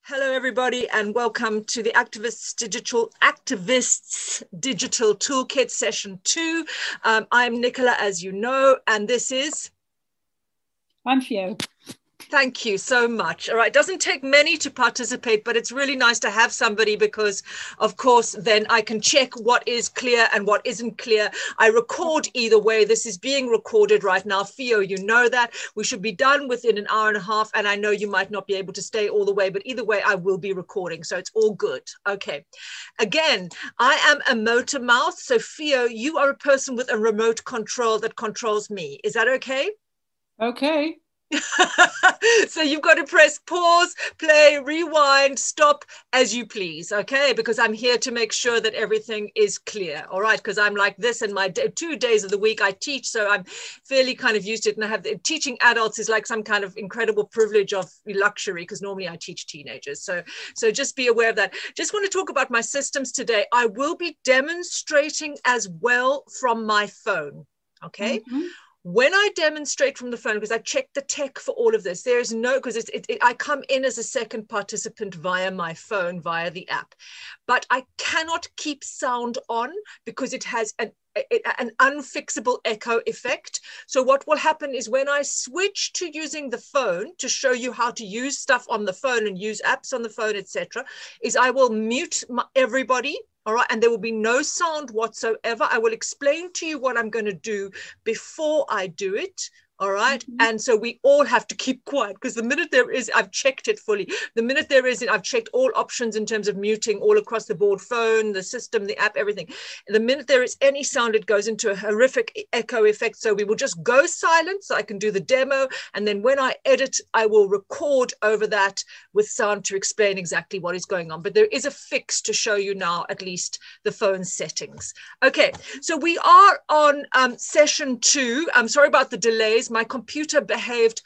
Hello, everybody, and welcome to the Activists Digital Toolkit Session 2. I'm Nicola, as you know, and this is... I'm Fio. Thank you so much. All right, it doesn't take many to participate, but it's really nice to have somebody because, of course, then I can check what is clear and what isn't clear. I record either way. This is being recorded right now. Fio, you know that. We should be done within an hour and a half, and I know you might not be able to stay all the way, but either way, I will be recording, so it's all good. Okay. Again, I am a motor mouth, so Fio, you are a person with a remote control that controls me. Is that okay? Okay. So you've got to press pause, play, rewind, stop as you please, okay? Because I'm here to make sure that everything is clear, all right? Because I'm like this, and my 2 days of the week I teach, so I'm fairly kind of used to it. And I have teaching adults is like some kind of incredible privilege of luxury, because normally I teach teenagers. So just be aware of that. Just want to talk about my systems today. I will be demonstrating as well from my phone, okay? Mm-hmm. When I demonstrate from the phone, because I checked the tech for all of this, there is no, because I come in as a second participant via my phone, via the app, but I cannot keep sound on because it has an unfixable echo effect. So what will happen is when I switch to using the phone to show you how to use stuff on the phone and use apps on the phone, etc., is I will mute everybody. All right, and there will be no sound whatsoever. I will explain to you what I'm going to do before I do it. All right. Mm-hmm. And so we all have to keep quiet, because the minute there is, I've checked it fully. The minute there is, I've checked all options in terms of muting all across the board, phone, the system, the app, everything. The minute there is any sound, it goes into a horrific echo effect. So we will just go silent so I can do the demo. And then when I edit, I will record over that with sound to explain exactly what is going on. But there is a fix to show you now, at least the phone settings. Okay, so we are on session 2. I'm sorry about the delays. My computer behaved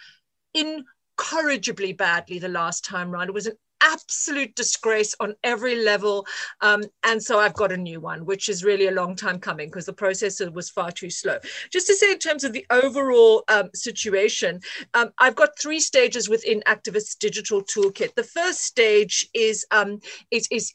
incorrigibly badly the last time round. It was an absolute disgrace on every level. And so I've got a new one, which is really a long time coming because the processor was far too slow. Just to say, in terms of the overall situation, I've got 3 stages within Activists Digital Toolkit. The first stage is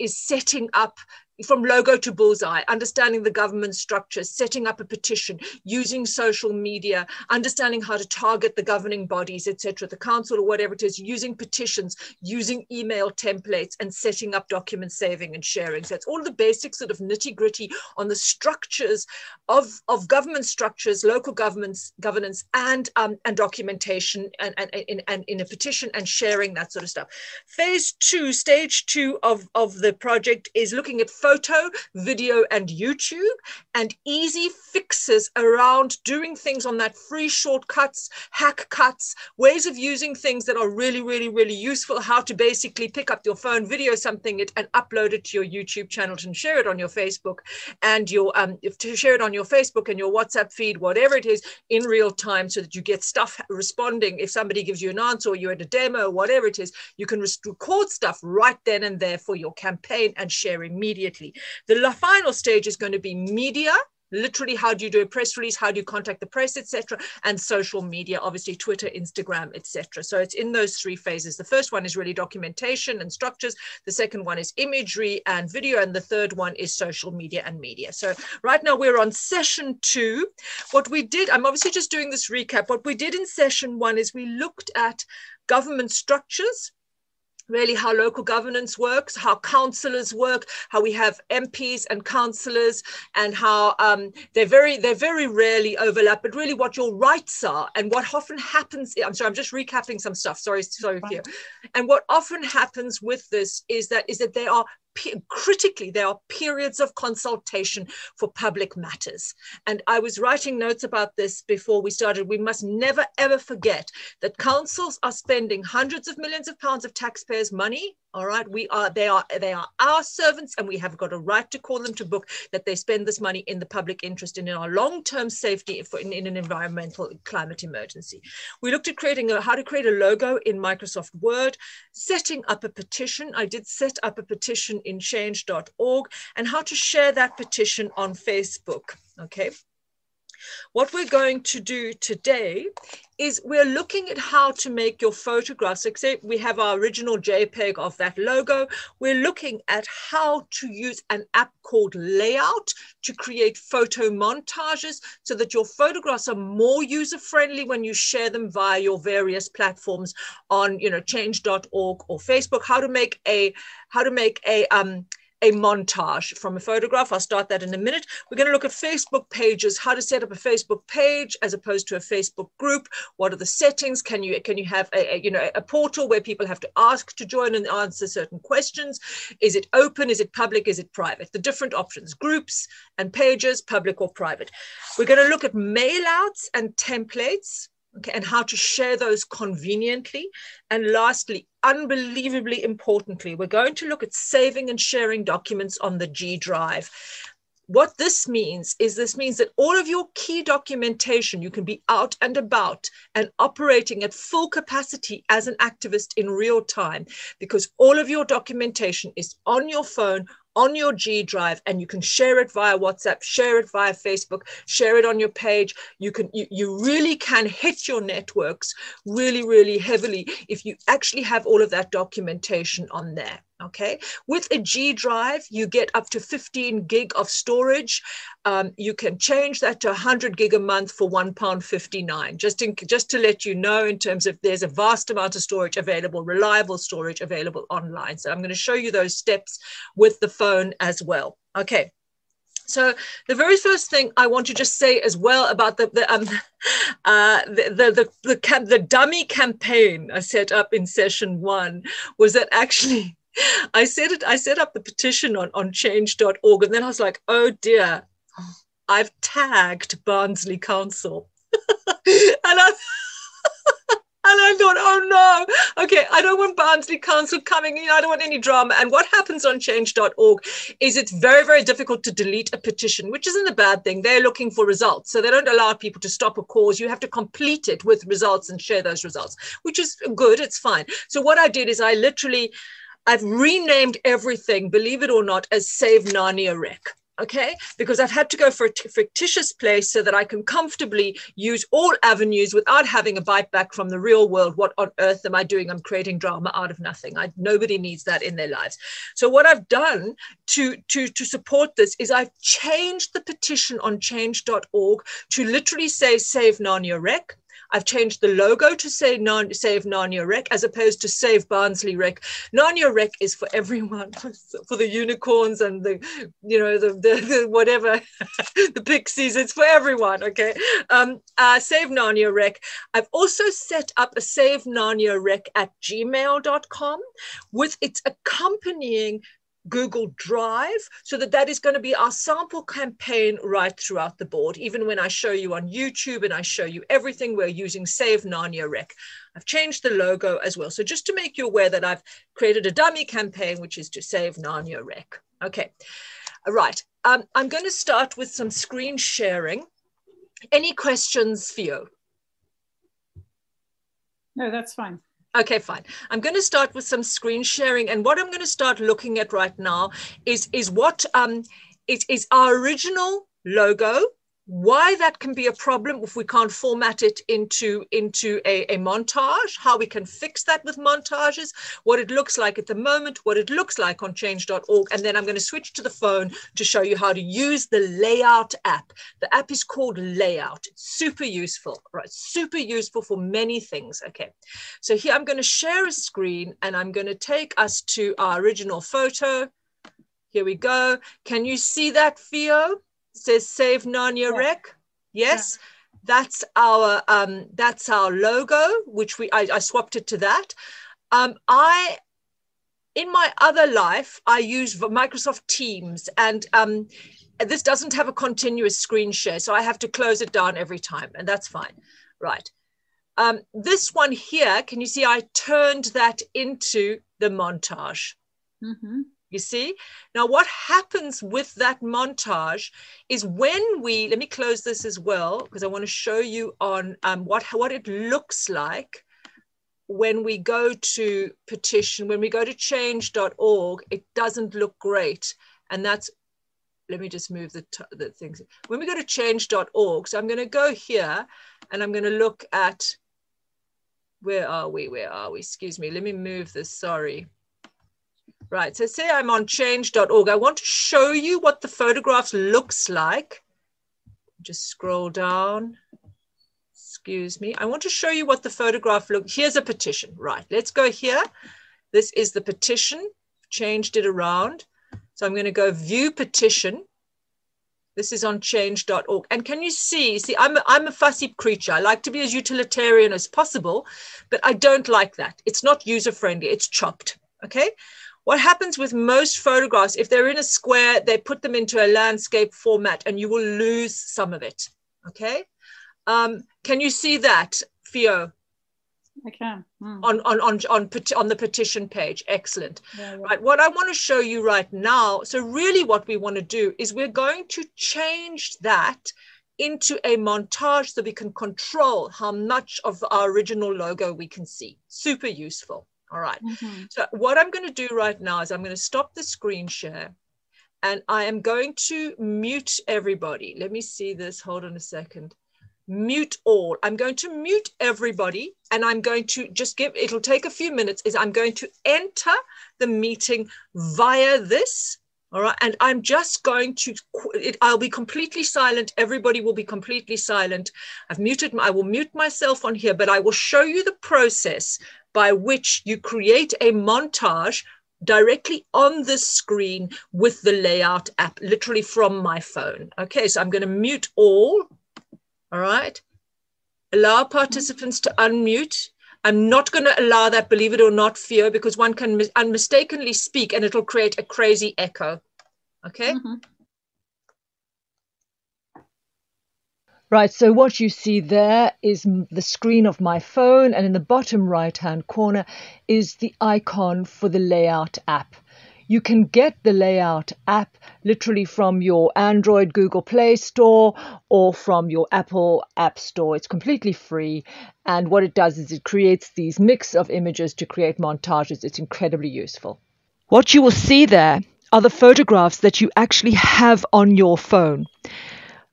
setting up from logo to bullseye, understanding the government structures, setting up a petition, using social media, understanding how to target the governing bodies, etc., the council or whatever it is, using petitions, using email templates, and setting up document saving and sharing. So it's all the basic sort of nitty-gritty on the structures of government structures, local governance, and documentation, and in a petition and sharing, that sort of stuff. Phase 2, stage 2 of the project is looking at photo, video, and YouTube, and easy fixes around doing things on that, free shortcuts, hack cuts, ways of using things that are really, really, really useful, how to basically pick up your phone, video something, and upload it to your YouTube channel and share it on your Facebook, and to share it on your Facebook and your WhatsApp feed, whatever it is, in real time, so that you get stuff responding. If somebody gives you an answer or you're at a demo, whatever it is, you can record stuff right then and there for your campaign and share immediately. The final stage is going to be media. Literally, how do you do a press release? How do you contact the press, etc.? And social media, obviously Twitter, Instagram, etc. So it's in those 3 phases. The first one is really documentation and structures. The second one is imagery and video. And the third one is social media and media. So right now we're on session 2. What we did, I'm obviously just doing this recap. What we did in session 1 is we looked at government structures, really how local governance works, how councillors work, how we have MPs and councillors, and how they very rarely overlap, but really what your rights are and what often happens. I'm sorry, I'm just recapping some stuff. Sorry, Theo. And what often happens with this is that they are critically, there are periods of consultation for public matters. And I was writing notes about this before we started. We must never, ever forget that councils are spending hundreds of millions of pounds of taxpayers' money. All right, they are our servants, and we have got a right to call them to book that they spend this money in the public interest and in our long-term safety in an environmental climate emergency. We looked at how to create a logo in Microsoft Word, setting up a petition. I did set up a petition in change.org, and how to share that petition on Facebook. Okay. What we're going to do today is we're looking at how to make your photographs, except we have our original JPEG of that logo. We're looking at how to use an app called Layout to create photo montages so that your photographs are more user-friendly when you share them via your various platforms on, change.org or Facebook. How to make a montage from a photograph. I'll start that in a minute. We're going to look at Facebook pages, how to set up a Facebook page as opposed to a Facebook group. What are the settings? Can you have a portal where people have to ask to join and answer certain questions? Is it open? Is it public? Is it private? The different options, groups and pages, public or private. We're going to look at mail outs and templates. Okay, and how to share those conveniently. And lastly, unbelievably importantly, we're going to look at saving and sharing documents on the G Drive. What this means is that all of your key documentation, you can be out and about and operating at full capacity as an activist in real time, because all of your documentation is on your phone, on your G Drive, and you can share it via WhatsApp, share it via Facebook, share it on your page. You really can hit your networks really, really heavily if you actually have all of that documentation on there. Okay, with a G Drive, you get up to 15 gig of storage. You can change that to 100 gig a month for £1.59. Just to let you know, in terms of there's a vast amount of storage available, reliable storage available online. So I'm going to show you those steps with the phone as well. Okay. So the very first thing I want to just say as well about the dummy campaign I set up in session 1 was that actually I set up the petition on change.org, and then I was like, oh dear, I've tagged Barnsley Council. And I thought, oh no, okay, I don't want Barnsley Council coming in. I don't want any drama. And what happens on change.org is it's very, very difficult to delete a petition, which isn't a bad thing. They're looking for results. So they don't allow people to stop a cause. You have to complete it with results and share those results, which is good. It's fine. So what I did is I've renamed everything, believe it or not, as Save Narnia Rec. Okay, because I've had to go for a fictitious place so that I can comfortably use all avenues without having a bite back from the real world. What on earth am I doing? I'm creating drama out of nothing. Nobody needs that in their lives. So what I've done to support this is I've changed the petition on change.org to literally say Save Narnia Rec. I've changed the logo to say Save Narnia Rec as opposed to Save Barnsley Rec. Narnia Rec is for everyone, for the unicorns and the whatever, the pixies, it's for everyone, okay? Save Narnia Rec. I've also set up a Save Narnia Rec at gmail.com with its accompanying Google Drive, so that is going to be our sample campaign right throughout the board. Even when I show you on YouTube and I show you everything, we're using Save Narnia Rec. I've changed the logo as well. So just to make you aware that I've created a dummy campaign, which is to Save Narnia Rec. Okay, all right. I'm going to start with some screen sharing. Any questions, Theo? No, that's fine. Okay, fine. I'm going to start with some screen sharing, and what I'm going to start looking at right now is what is our original logo. Why that can be a problem if we can't format it into a montage, how we can fix that with montages, what it looks like at the moment, what it looks like on change.org, and then I'm going to switch to the phone to show you how to use the Layout app. The app is called Layout. It's super useful, right? Super useful for many things. Okay, so here I'm going to share a screen, and I'm going to take us to our original photo. Here we go. Can you see that, Theo? Says Save Narnia Rec. Yes, yeah. That's our logo, which I swapped it to that. In my other life, I use Microsoft Teams, and this doesn't have a continuous screen share, so I have to close it down every time, and that's fine. Right. This one here, can you see I turned that into the montage? Mm-hmm. You see? Now, what happens with that montage is when let me close this as well, because I want to show you on what it looks like when we go to petition, when we go to change.org, it doesn't look great. And that's let me just move the things. When we go to change.org, so I'm going to go here and I'm going to look at, where are we? Excuse me. Let me move this. Sorry. Right. So say I'm on change.org. I want to show you what the photographs looks like. Just scroll down. Excuse me. I want to show you what the photograph looks. Here's a petition. Right. Let's go here. This is the petition. Changed it around. So I'm going to go view petition. This is on change.org. And can you see, I'm a fussy creature. I like to be as utilitarian as possible, but I don't like that. It's not user-friendly. It's chopped. Okay. What happens with most photographs, if they're in a square, they put them into a landscape format and you will lose some of it. Okay. Can you see that, Theo? I can. On the petition page. Excellent. Yeah. Right. What I want to show you right now, so really what we want to do is we're going to change that into a montage so we can control how much of our original logo we can see. Super useful. All right. So what I'm going to do right now is I'm going to stop the screen share and I am going to mute everybody. Let me see this. Hold on a second. Mute all. I'm going to mute everybody and I'm going to just it'll take a few minutes, I'm going to enter the meeting via this. All right. And I'm just going to, I'll be completely silent. Everybody will be completely silent. I will mute myself on here, but I will show you the process by which you create a montage directly on the screen with the layout app, literally from my phone. Okay. So I'm going to mute all. All right. Allow participants to unmute. I'm not going to allow that, believe it or not, Theo, because one can mistakenly speak and it'll create a crazy echo. Okay. Right. So what you see there is the screen of my phone, and in the bottom right-hand corner is the icon for the layout app. You can get the layout app literally from your Android Google Play Store or from your Apple App Store. It's completely free. And what it does is it creates these mix of images to create montages. It's incredibly useful. What you will see there are the photographs that you actually have on your phone.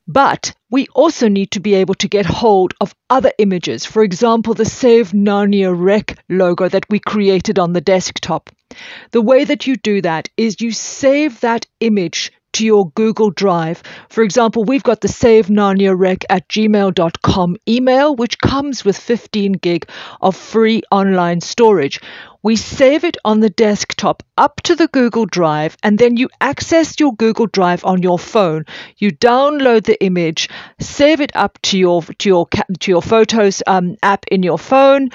But we also need to be able to get hold of other images. For example, the Save Narnia Rec logo that we created on the desktop. The way that you do that is you save that image to your Google Drive. For example, we've got the savenarniarec@gmail.com email, which comes with 15 gig of free online storage. We save it on the desktop up to the Google Drive, and then you access your Google Drive on your phone. You download the image, save it up to your Photos app in your phone,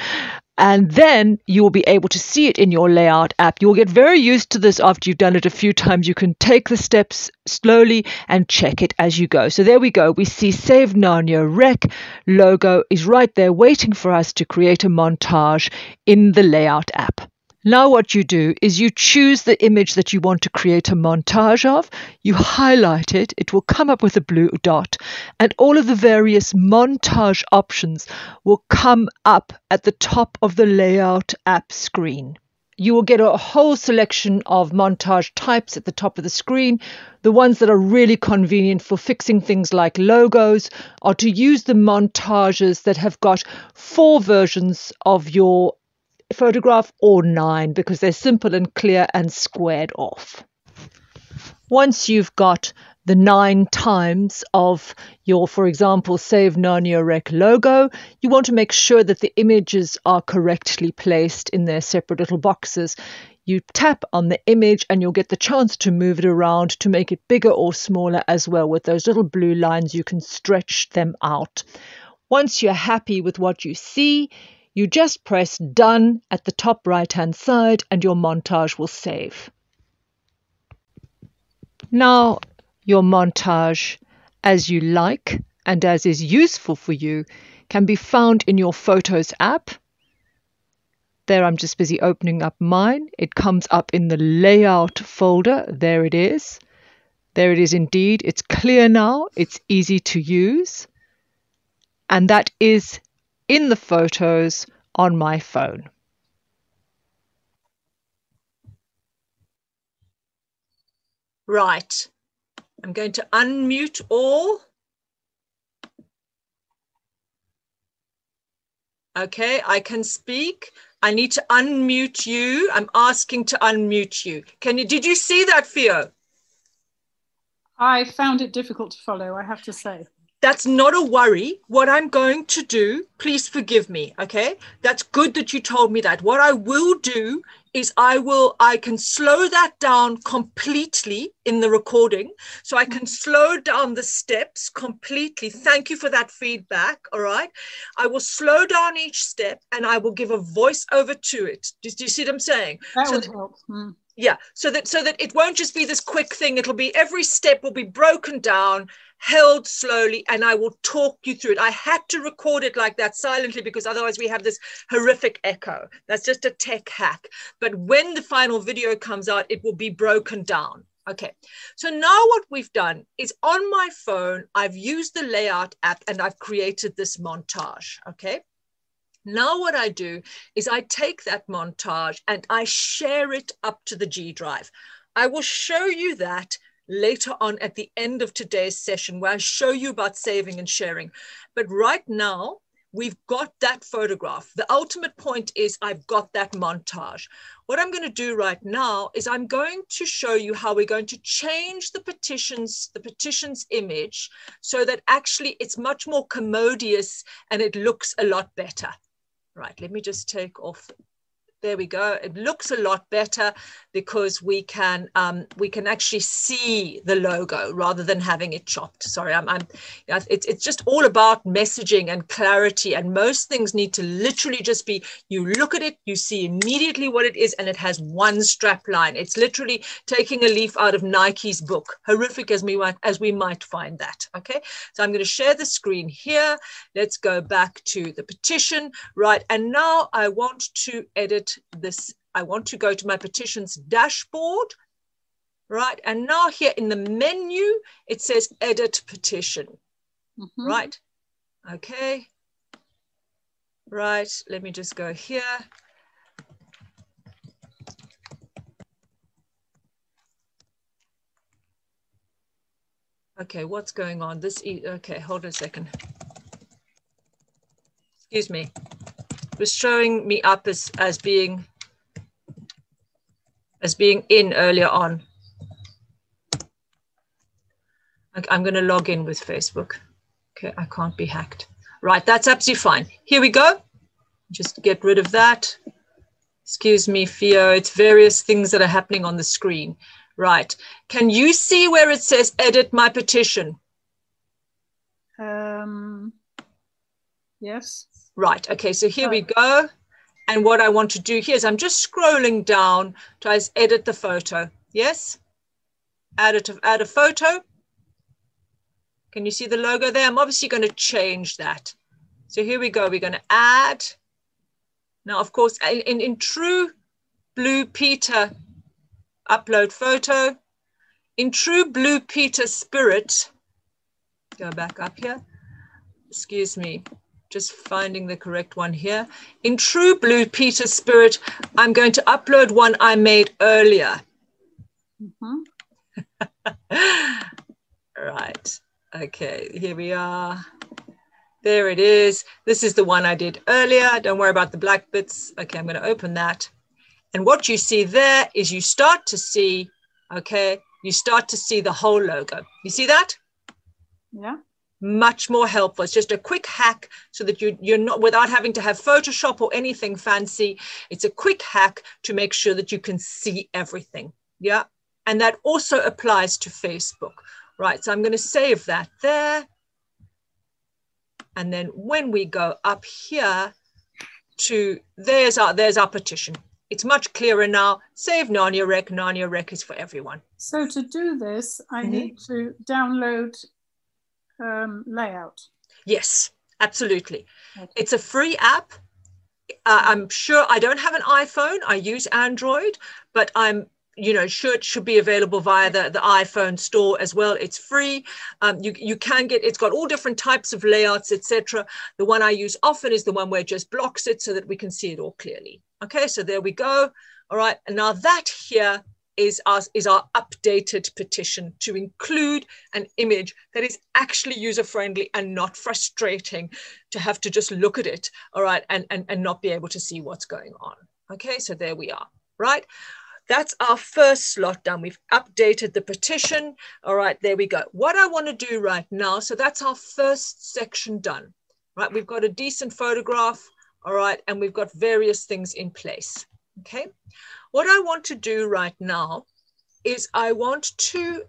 and then you will be able to see it in your layout app. You will get very used to this after you've done it a few times. You can take the steps slowly and check it as you go. So there we go. We see Save Narnia Rec logo is right there waiting for us to create a montage in the layout app. Now what you do is you choose the image that you want to create a montage of, you highlight it, it will come up with a blue dot, and all of the various montage options will come up at the top of the layout app screen. You will get a whole selection of montage types at the top of the screen. The ones that are really convenient for fixing things like logos are to use the montages that have got 4 versions of your photograph or 9, because they're simple and clear and squared off. Once you've got the 9 times of your, for example, Save Narnia Rec logo, you want to make sure that the images are correctly placed in their separate little boxes. You tap on the image and you'll get the chance to move it around to make it bigger or smaller as well. With those little blue lines, you can stretch them out. Once you're happy with what you see, you just press Done at the top right-hand side and your montage will save. Now, your montage, as you like and as is useful for you, can be found in your Photos app. There, I'm just busy opening up mine. It comes up in the Layout folder. There it is. There it is indeed. It's clear now. It's easy to use. And that is in the Photos on my phone. Right. I'm going to unmute all. Okay, I can speak. I need to unmute you. I'm asking to unmute you. Did you see that, Theo? I found it difficult to follow, I have to say. That's not a worry. What I'm going to do, please forgive me, okay? That's good that you told me that. What I will do is I can slow that down completely in the recording. So I can slow down the steps completely. Thank you for that feedback, all right? I will slow down each step and I will give a voiceover to it. Do you see what I'm saying? That would help. Yeah, so that it won't just be this quick thing. It'll be every step will be broken down, held slowly, and I will talk you through it. I had to record it like that silently because otherwise we have this horrific echo. That's just a tech hack. But when the final video comes out, it will be broken down. Okay, so now what we've done is on my phone, I've used the layout app and I've created this montage, okay? Now what I do is I take that montage and I share it up to the G Drive. I will show you that later on at the end of today's session where I show you about saving and sharing. But right now, we've got that photograph. The ultimate point is I've got that montage. What I'm going to do right now is I'm going to show you how we're going to change the petitions image so that actually it's much more commodious and it looks a lot better. Right, let me just take off. There we go. It looks a lot better because we can actually see the logo rather than having it chopped. Sorry, it's just all about messaging and clarity. And most things need to literally just be, you look at it, you see immediately what it is, and it has one strap line. It's literally taking a leaf out of Nike's book, horrific as we might find that. Okay, so I'm going to share the screen here. Let's go back to the petition, right? And now I want to edit this. I want to go to my petitions dashboard, right? And now here in the menu, it says edit petition, right? Okay, right, let me just go here. Okay, what's going on? Okay, hold on a second. Excuse me. It was showing me up as being in earlier on. I'm going to log in with Facebook. Okay, I can't be hacked. Right, that's absolutely fine. Here we go. Just get rid of that. Excuse me, Theo. It's various things that are happening on the screen. Right. Can you see where it says edit my petition? Yes. Right. Okay, so here we go. And what I want to do here is I'm just scrolling down to edit the photo. Yes? Add a photo. Can you see the logo there? I'm obviously going to change that. So here we go. We're going to add. Now, of course, in true Blue Peter upload photo, in true Blue Peter spirit, go back up here. Excuse me. Just finding the correct one here. In true Blue Peter spirit, I'm going to upload one I made earlier. Right. Okay, here we are. There it is. This is the one I did earlier. Don't worry about the black bits. Okay, I'm going to open that. And what you see there is you start to see, okay, you start to see the whole logo. You see that? Yeah. Much more helpful. It's just a quick hack so that you're not, without having to have Photoshop or anything fancy, it's a quick hack to make sure that you can see everything. Yeah. And that also applies to Facebook. Right. So I'm going to save that there. And then when we go up here to, there's our petition. It's much clearer now. Save Narnia Rec. Narnia Rec is for everyone. So to do this, I need to download layout. Yes, absolutely. Okay. It's a free app. I'm sure I don't have an iPhone. I use Android, but I'm sure it should be available via the iPhone store as well. It's free. You can get, it's got all different types of layouts, etc. The one I use often is the one where it just blocks it so that we can see it all clearly. Okay, so there we go. All right, and now that here is our updated petition to include an image that is actually user-friendly and not frustrating to have to just look at it, all right, and not be able to see what's going on. Okay, so there we are, right? That's our first slot done. We've updated the petition. All right, there we go. What I want to do right now, so that's our first section done, right? We've got a decent photograph, all right, and we've got various things in place, okay? What I want to do right now is I want to,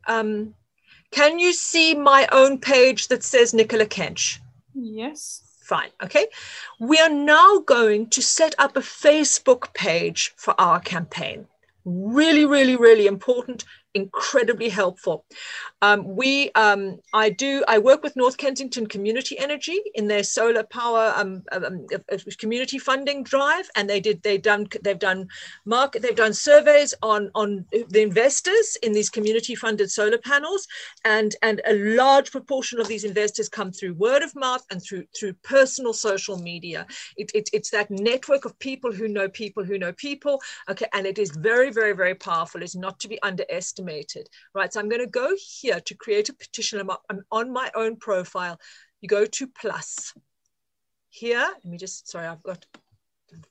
can you see my own page that says Nicola Kench? Yes. Fine, okay. We are now going to set up a Facebook page for our campaign. Really, really, really important, incredibly helpful. I work with North Kensington Community Energy in their solar power community funding drive, and they've done surveys on the investors in these community funded solar panels, and a large proportion of these investors come through word of mouth and through personal social media. It's that network of people who know people who know people. Okay, and it is very, very, very powerful. It's not to be underestimated, right? So I'm going to go here to create a petition. I'm on my own profile. You go to plus. Here, let me just, sorry, I've got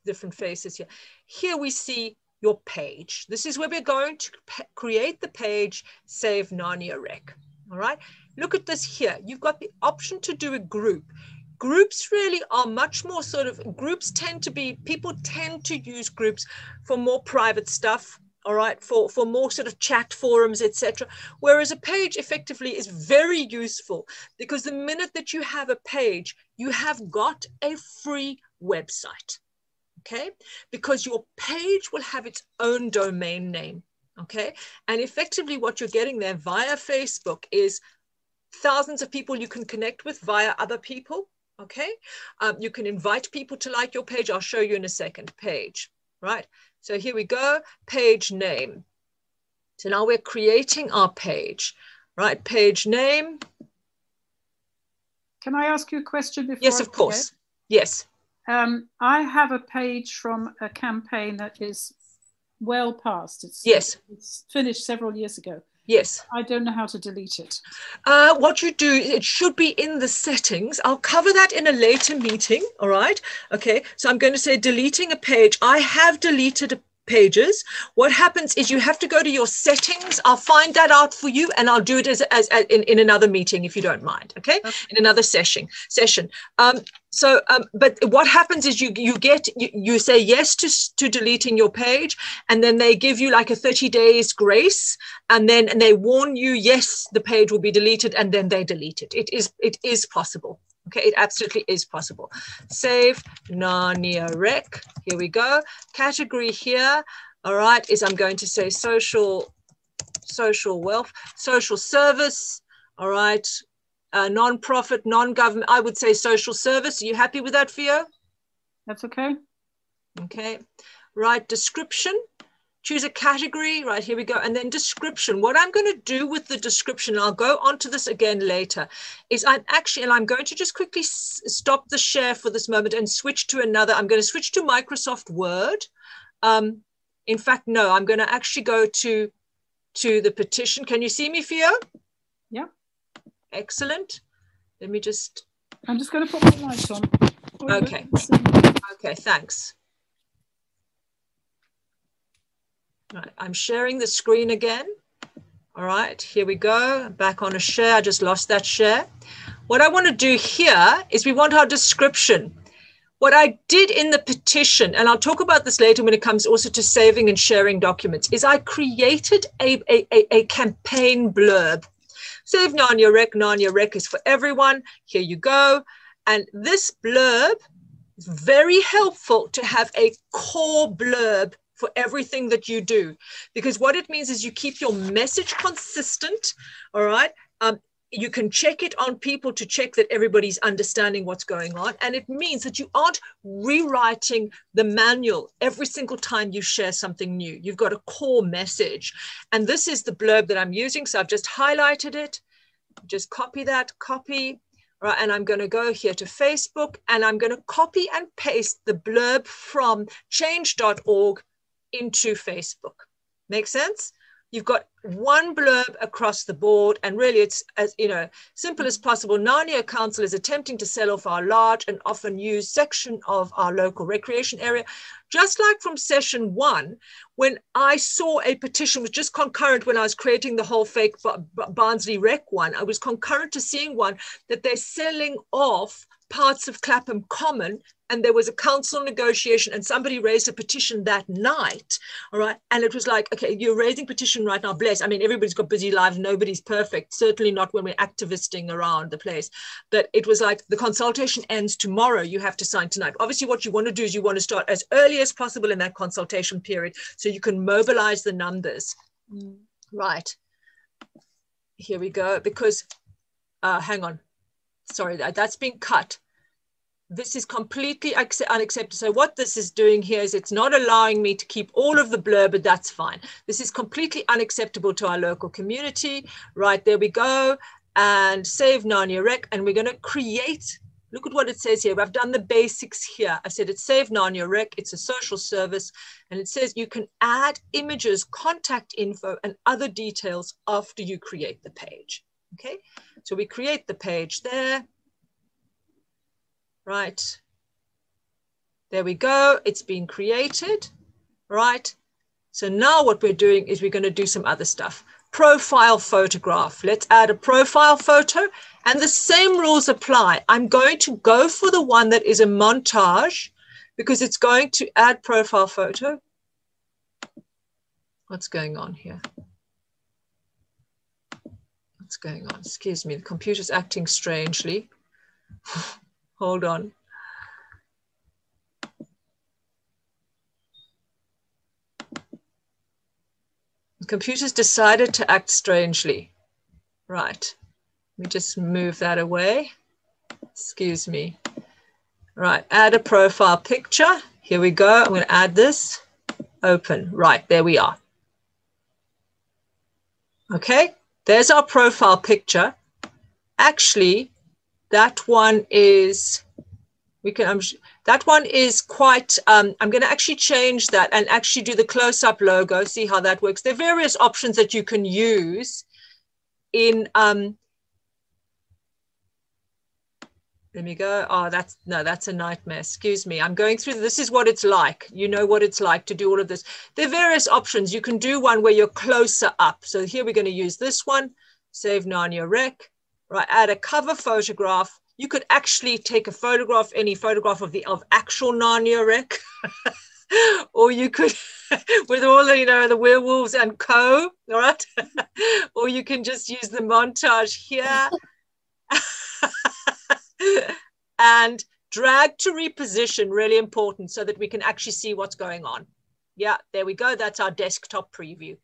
different faces here. Here we see your page. This is where we're going to create the page, save Narnia Rec. All right, look at this here. You've got the option to do a group. Groups really are much more sort of, groups tend to be, people tend to use groups for more private stuff, all right, for more sort of chat forums, etc. Whereas a page effectively is very useful, because the minute that you have a page, you have got a free website, okay? Because your page will have its own domain name, okay? And effectively what you're getting there via Facebook is thousands of people you can connect with via other people, okay? You can invite people to like your page. I'll show you in a second. Page, right? So here we go, page name. So now we're creating our page, right? Page name. Can I ask you a question before? Yes, of course. Yes. I have a page from a campaign that is well past. It's finished several years ago. Yes. I don't know how to delete it. What you do, it should be in the settings. I'll cover that in a later meeting. All right. Okay. So I'm going to say deleting a page. I have deleted pages. What happens is you have to go to your settings. I'll find that out for you, and I'll do it as in another meeting, if you don't mind. Okay. In another session. But what happens is you say yes to deleting your page, and then they give you like a 30 days grace, and they warn you, yes, the page will be deleted, and then they delete it. It is possible. Okay, it absolutely is possible. Save Narnia Rec. Here we go. Category here, all right, is I'm going to say social wealth, social service, all right, non-profit, non-government. I would say social service. Are you happy with that, Theo? That's okay. Okay, right, description. Choose a category, right, here we go. And then description. What I'm going to do with the description, I'll go on to this again later, is I'm going to just quickly stop the share for this moment and switch to another. I'm going to switch to Microsoft Word. In fact, no, I'm going to actually go to the petition. Can you see me, Theo? Yeah. Excellent. Let me just. I'm just going to put my lights on. Okay. Okay, thanks. Right, I'm sharing the screen again. All right, here we go. Back on a share. I just lost that share. What I want to do here is we want our description. What I did in the petition, and I'll talk about this later when it comes also to saving and sharing documents, is I created a campaign blurb. Save Narnia Rec. Narnia Rec is for everyone. Here you go. And this blurb is very helpful to have a core blurb for everything that you do, because what it means is you keep your message consistent. All right. You can check it on people to check that everybody's understanding what's going on. And it means that you aren't rewriting the manual every single time you share something new. You've got a core message. And this is the blurb that I'm using. So I've just highlighted it. Just copy that, copy. Right, and I'm going to go here to Facebook, and I'm going to copy and paste the blurb from change.org into Facebook. Make sense? You've got one blurb across the board, and really it's as simple as possible. Narnia Council is attempting to sell off our large and often used section of our local recreation area. Just like from session 1, when I saw a petition was just concurrent when I was creating the whole fake Barnsley Rec one, I was concurrent to seeing one that they're selling off parts of Clapham Common, and there was a council negotiation and somebody raised a petition that night, all right? And it was like, okay, you're raising petition right now, bless. I mean, everybody's got busy lives, nobody's perfect, certainly not when we're activisting around the place. But it was like, the consultation ends tomorrow, you have to sign tonight. Obviously, what you want to do is you want to start as early as possible in that consultation period so you can mobilize the numbers. Right, here we go, because, hang on, sorry, that's been cut. This is completely unacceptable. So what this is doing here is it's not allowing me to keep all of the blurb, but that's fine. This is completely unacceptable to our local community. Right, there we go. And save Narnia Rec. And we're going to create, look at what it says here. I've done the basics here. I said it's save Narnia Rec. It's a social service. And it says you can add images, contact info, and other details after you create the page. Okay, so we create the page there. Right, there we go, it's been created, right? So now what we're doing is we're going to do some other stuff. Profile photograph, let's add a profile photo, and the same rules apply. I'm going to go for the one that is a montage because it's going to add profile photo. What's going on here? What's going on? Excuse me, the computer's acting strangely. Hold on. The computer's decided to act strangely. Right. Let me just move that away. Excuse me. Right. Add a profile picture. Here we go. I'm going to add this. Open. Right. There we are. Okay. There's our profile picture. Actually, that one is, that one is quite, I'm going to actually change that and actually do the close-up logo, see how that works. There are various options that you can use in, let me go. Oh, that's a nightmare. Excuse me. I'm going through, this is what it's like. You know what it's like to do all of this. There are various options. You can do one where you're closer up. So here we're going to use this one, save Narnia Rec. Right, add a cover photograph. You could actually take a photograph, any photograph of actual Narnia Rec, or you could, with all the, the werewolves and co, all right? Or you can just use the montage here and drag to reposition, really important, so that we can actually see what's going on. Yeah, there we go. That's our desktop preview,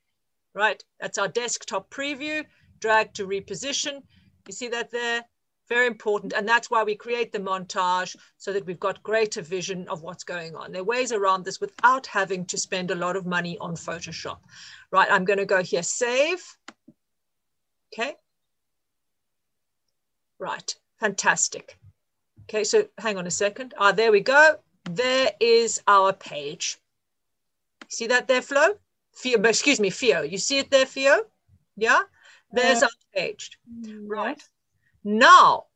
right? That's our desktop preview. Drag to reposition. You see that there? Very important. And that's why we create the montage, so that we've got greater vision of what's going on. There are ways around this without having to spend a lot of money on Photoshop. Right, I'm going to go here, save. Okay. Right, fantastic. Okay, so hang on a second. There we go. There is our page. See that there, Flo? Fio, excuse me, Fio. You see it there, Fio? Yeah? There's our page. Right. Now,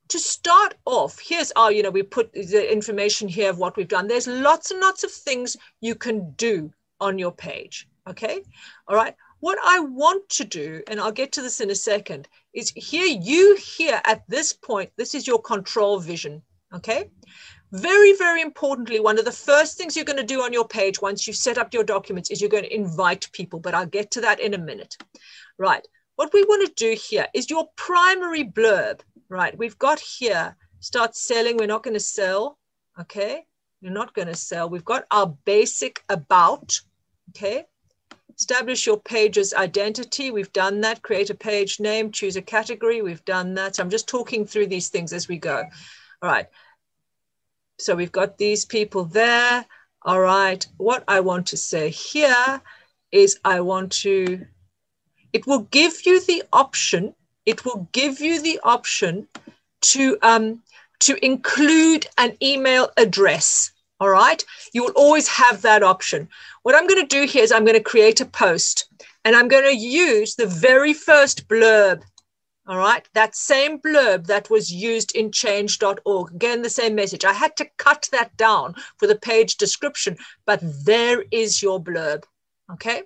to start off, here's our, we put the information here of what we've done. There's lots and lots of things you can do on your page. Okay. All right. What I want to do, and I'll get to this in a second, is here at this point, this is your control vision. Okay. Very, very importantly, one of the first things you're going to do on your page once you've set up your documents is you're going to invite people, but I'll get to that in a minute. Right. What we want to do here is your primary blurb, right? We've got here, start selling. We're not going to sell, okay? We're not going to sell. We've got our basic about, okay? Establish your page's identity. We've done that. Create a page name, choose a category. We've done that. So I'm just talking through these things as we go. All right. So we've got these people there. All right. What I want to say here is it will give you the option. It will give you the option to include an email address. All right. You will always have that option. What I'm going to do here is I'm going to create a post. And I'm going to use the very first blurb. All right, that same blurb that was used in change.org. Again, the same message. I had to cut that down for the page description, but there is your blurb. Okay.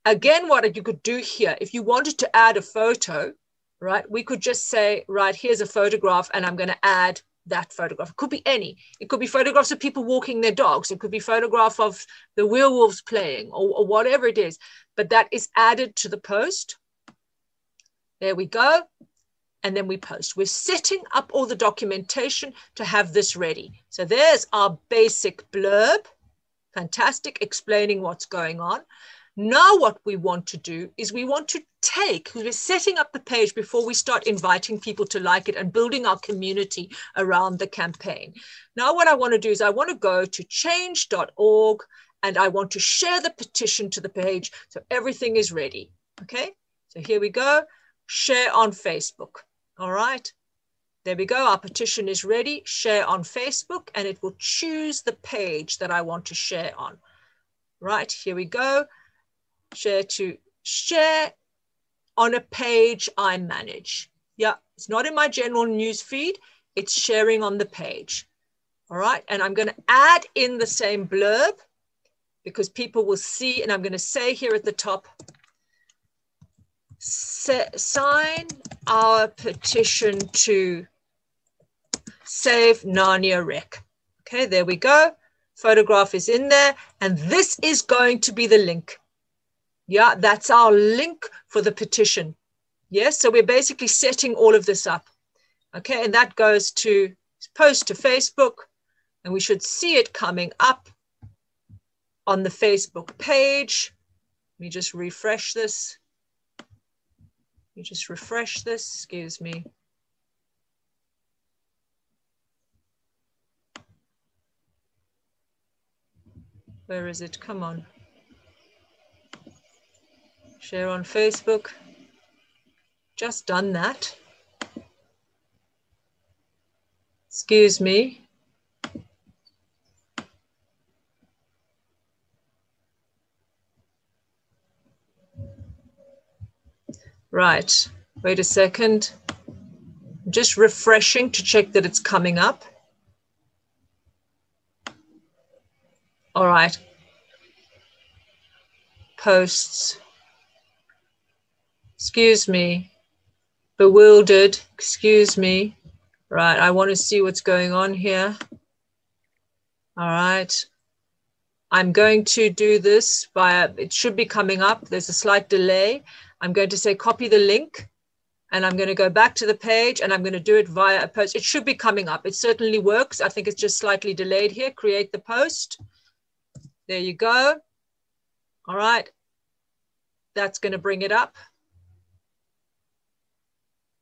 Again, what you could do here, if you wanted to add a photo, right, we could just say, right, here's a photograph, and I'm going to add that photograph. It could be any. It could be photographs of people walking their dogs. It could be photograph of the werewolves playing or whatever it is. But that is added to the post. There we go. And then we post. We're setting up all the documentation to have this ready. So there's our basic blurb. Fantastic, explaining what's going on. Now what we want to do is we want to take, because we're setting up the page before we start inviting people to like it and building our community around the campaign. Now what I want to do is I want to go to change.org and I want to share the petition to the page so everything is ready. Okay, so here we go, share on Facebook. All right, there we go, our petition is ready, share on Facebook, and it will choose the page that I want to share on. Right, here we go. Share to share on a page I manage. Yeah, it's not in my general news feed, it's sharing on the page. All right, and I'm going to add in the same blurb because people will see, and I'm going to say here at the top, sign our petition to save Narnia Wreck. Okay, there we go. Photograph is in there, and this is going to be the link. Yeah, that's our link for the petition. Yes, so we're basically setting all of this up. Okay, and that goes to post to Facebook, and we should see it coming up on the Facebook page. Let me just refresh this. Excuse me. Where is it? Come on. Share on Facebook. Just done that. Excuse me. Right, wait a second. I'm just refreshing to check that it's coming up. All right. Posts. Excuse me. Bewildered. Excuse me. Right, I want to see what's going on here. All right. I'm going to do this via, it should be coming up. There's a slight delay. I'm going to say copy the link, and I'm going to go back to the page, and I'm going to do it via a post. It should be coming up. It certainly works. I think it's just slightly delayed here. Create the post. There you go. All right. That's going to bring it up.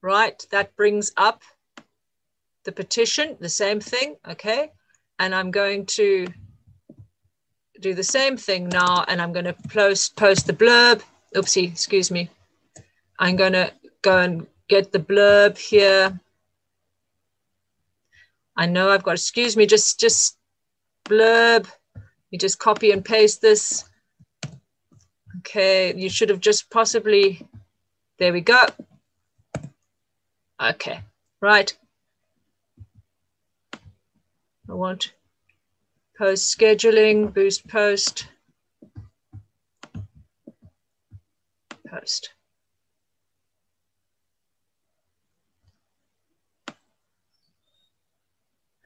Right. That brings up the petition, the same thing. Okay. And I'm going to do the same thing now, and I'm going to post the blurb. Oopsie, excuse me. I'm going to go and get the blurb here. I know I've got, excuse me, just blurb. You just copy and paste this. Okay, you should have just possibly, there we go. Okay, right. I want post scheduling, boost post. Post.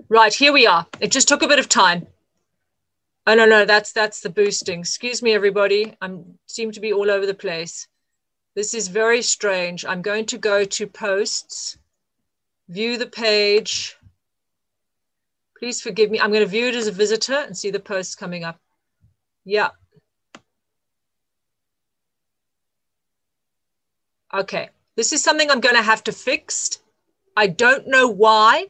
Right, here we are. It just took a bit of time. Oh, no, that's the boosting. Excuse me, everybody. I seem to be all over the place. This is very strange. I'm going to go to posts, view the page. Please forgive me. I'm going to view it as a visitor and see the posts coming up. Yeah. Okay, this is something I'm going to have to fix. I don't know why.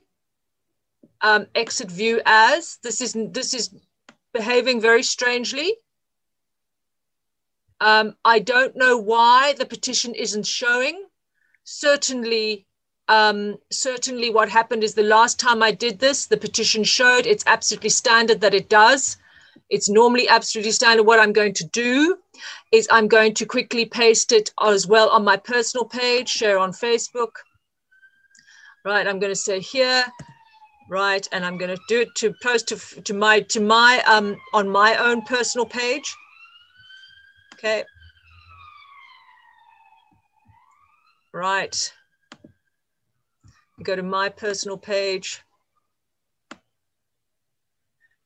Exit view as. This is behaving very strangely. I don't know why the petition isn't showing. Certainly what happened is the last time I did this, the petition showed. It's absolutely standard that it does. It's normally absolutely standard. What I'm going to do is I'm going to quickly paste it as well on my personal page, share on Facebook. Right, I'm going to say here, right, and I'm going to do it to post to my on my own personal page. Okay. Right. Go to my personal page.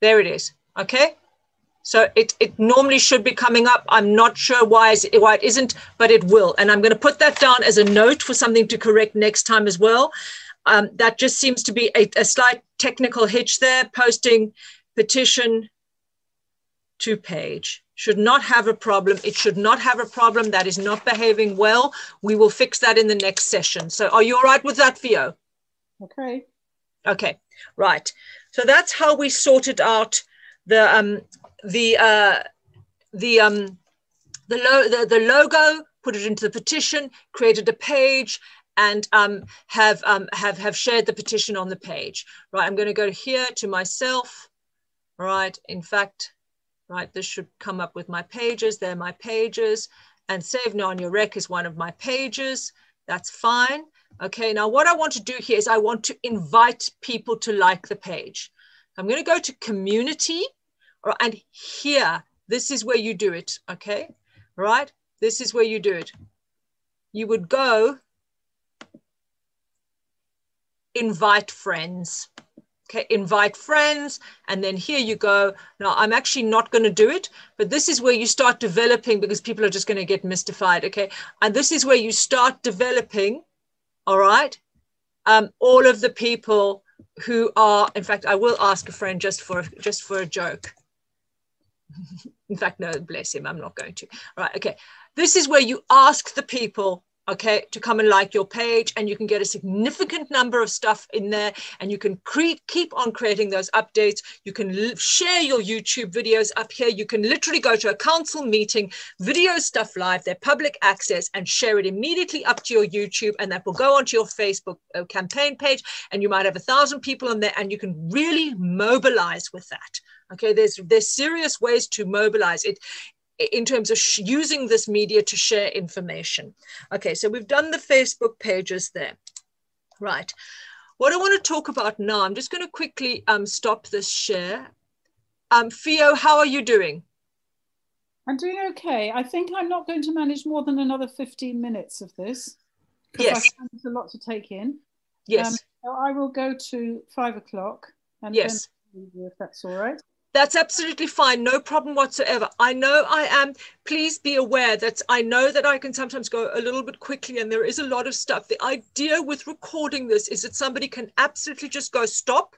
There it is. Okay. So it normally should be coming up. I'm not sure why it isn't, but it will. And I'm going to put that down as a note for something to correct next time as well. That just seems to be a slight technical hitch there. Posting petition to page should not have a problem. It should not have a problem. That is not behaving well. We will fix that in the next session. So are you all right with that, Theo? Okay. Okay, right. So that's how we sorted out the logo, put it into the petition, created a page, and have shared the petition on the page. Right, I'm going to go here to myself. Right, in fact, right, this should come up with my pages. They're my pages, and Save Narnia Rec is one of my pages. That's fine. Okay, now what I want to do here is I want to invite people to like the page. I'm going to go to community, and here, this is where you do it, okay? Right, this is where you do it. You would go invite friends. Okay, invite friends, and then here you go. Now, I'm actually not going to do it, but this is where you start developing, because people are just going to get mystified, okay? And this is where you start developing, all right, all of the people who are, in fact, I will ask a friend just for a joke. In fact, no, bless him, I'm not going to. All right, okay. This is where you ask the people, okay, to come and like your page, and you can get a significant number of stuff in there, and you can keep on creating those updates. You can share your YouTube videos up here. You can literally go to a council meeting, video stuff live, they're public access, and share it immediately up to your YouTube, and that will go onto your Facebook campaign page, and you might have 1,000 people on there, and you can really mobilize with that. Okay, there's serious ways to mobilize it in terms of using this media to share information. Okay, so we've done the Facebook pages there. Right. What I want to talk about now, I'm just going to quickly stop this share. Theo, how are you doing? I'm doing okay. I think I'm not going to manage more than another 15 minutes of this. Yes. I find it's a lot to take in. Yes. So I will go to 5 o'clock. And yes. Then if that's all right. That's absolutely fine. No problem whatsoever. I know I am. Please be aware that I know that I can sometimes go a little bit quickly, and there is a lot of stuff. The idea with recording this is that somebody can absolutely just go stop.